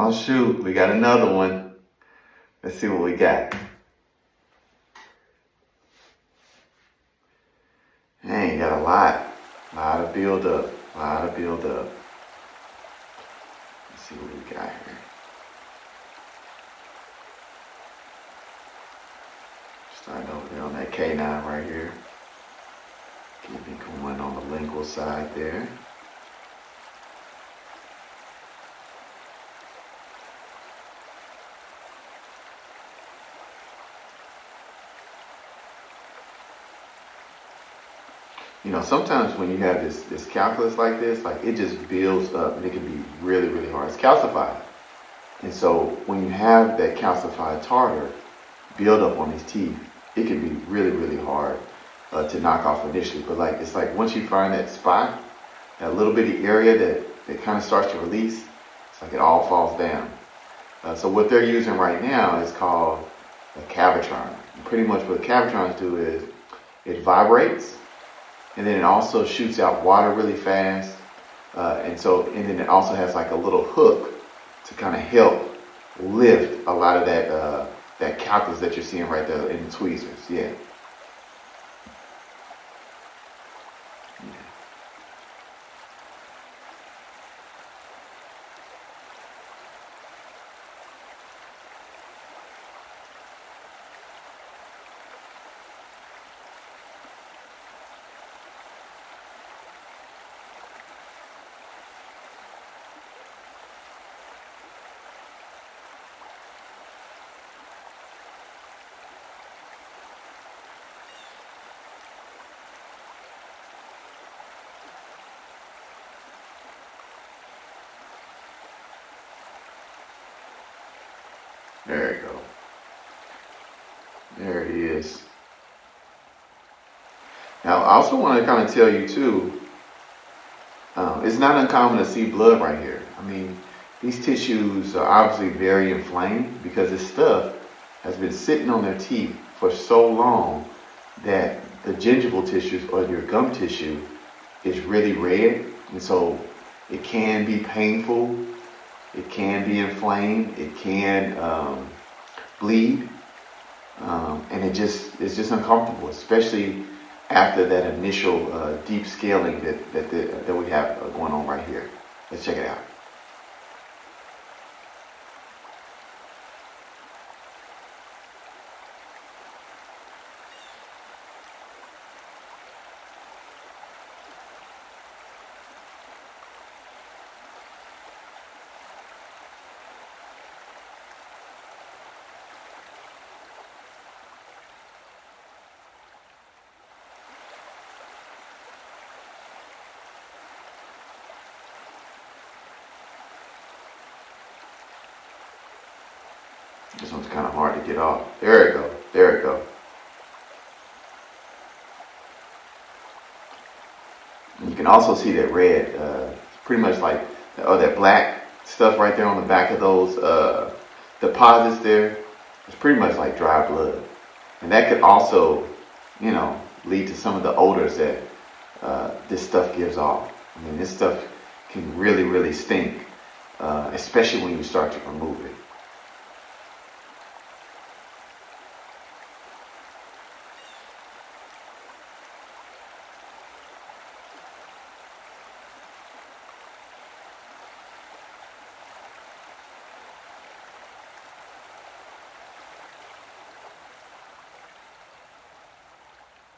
Oh shoot, we got another one. Let's see what we got. Dang, got a lot. Lot of build up. Lot of build up. Let's see what we got here. Starting over there on that K9 right here. Keeping going on the lingual side there. You know, sometimes when you have this calculus like this, like it just builds up and it can be really, really hard. It's calcified. And so when you have that calcified tartar build up on these teeth, it can be really, really hard to knock off initially. But like it's like once you find that spot, that little bitty area that kind of starts to release, it's like it all falls down. So what they're using right now is called a cavatron. And pretty much what cavitrons do is it vibrates, and then it also shoots out water really fast. And then it also has like a little hook to kind of help lift a lot of that calculus that you're seeing right there in the tweezers. Yeah. There you go. There it is. Now, I also want to kind of tell you too, it's not uncommon to see blood right here. I mean, these tissues are obviously very inflamed because this stuff has been sitting on their teeth for so long that the gingival tissues or your gum tissue is really red. And so it can be painful. It can be inflamed. It can bleed. And it's just uncomfortable, especially after that initial deep scaling that we have going on right here. Let's check it out. This one's kind of hard to get off. There it go. There it go. And you can also see that red, pretty much like, or that black stuff right there on the back of those deposits there. It's pretty much like dry blood. And that could also, lead to some of the odors that this stuff gives off. I mean, this stuff can really, really stink, especially when you start to remove it.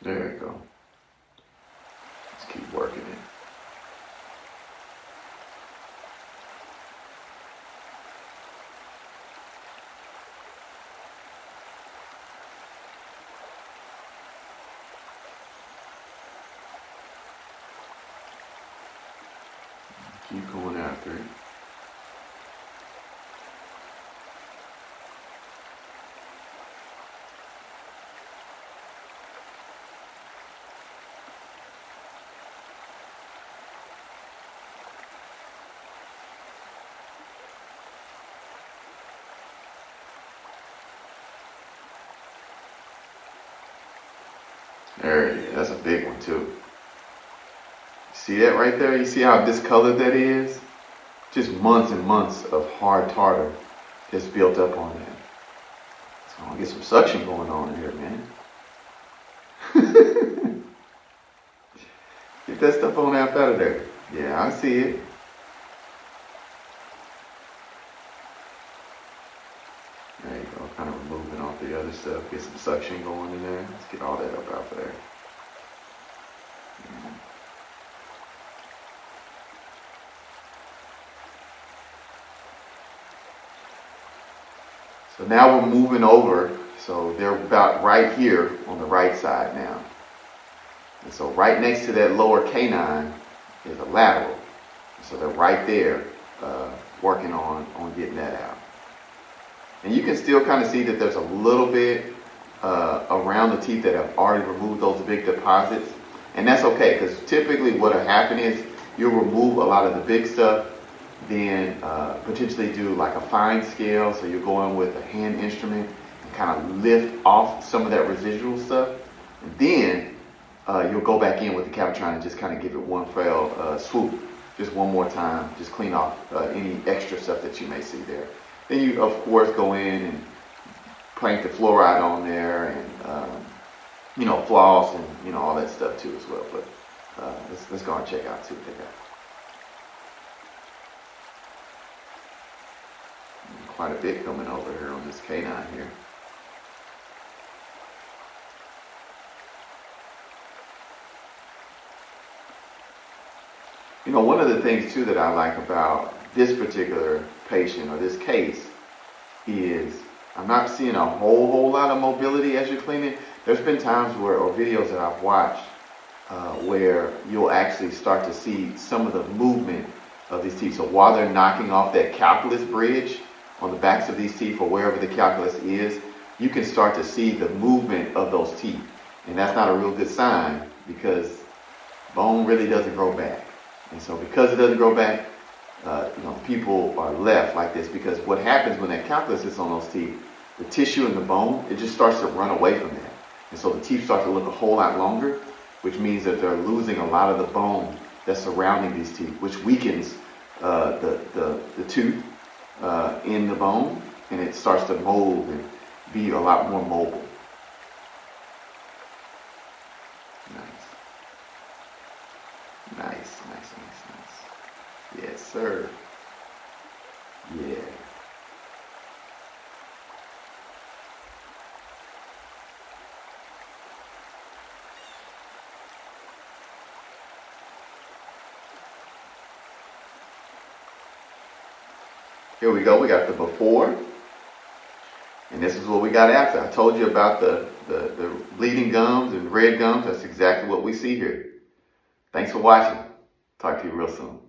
There you go. Let's keep working it. Keep going after it. There it is. That's a big one too. See that right there? You see how discolored that is? just months and months of hard tartar just built up on that. So I'm gonna get some suction going on in here, man. Get that stuff on out of there. Yeah, I see it. There you go, kind of removing off the other stuff. Get some suction going in there. Let's get all that up out there. So now we're moving over. So they're about right here on the right side now. And so right next to that lower canine is a lateral. So they're right there working on getting that out. And you can still kind of see that there's a little bit around the teeth that have already removed those big deposits. And that's okay, because typically what will happen is you'll remove a lot of the big stuff, then potentially do like a fine scale. So you're going with a hand instrument and kind of lift off some of that residual stuff. And then you'll go back in with the cavatron and just kind of give it one fell swoop. Just one more time, just clean off any extra stuff that you may see there. Then you, of course, go in and plank the fluoride on there and, floss and, all that stuff too as well. But let's go and check out, see what they got. Quite a bit coming over here on this canine here. One of the things too that I like about this particular patient or this case is I'm not seeing a whole lot of mobility as you're cleaning. There's been times where, or videos that I've watched, where you'll actually start to see some of the movement of these teeth. So while they're knocking off that calculus bridge on the backs of these teeth or wherever the calculus is, you can start to see the movement of those teeth. And that's not a real good sign because bone really doesn't grow back. And so because it doesn't grow back, people are left like this because what happens when that calculus is on those teeth, the tissue in the bone, it just starts to run away from that. And so the teeth start to look a whole lot longer, which means that they're losing a lot of the bone that's surrounding these teeth, which weakens the tooth in the bone, and it starts to mold and be a lot more mobile. Nice. Yes, sir. Yeah. Here we go. We got the before, and this is what we got after. I told you about the bleeding gums and red gums. That's exactly what we see here. Thanks for watching. Talk to you real soon.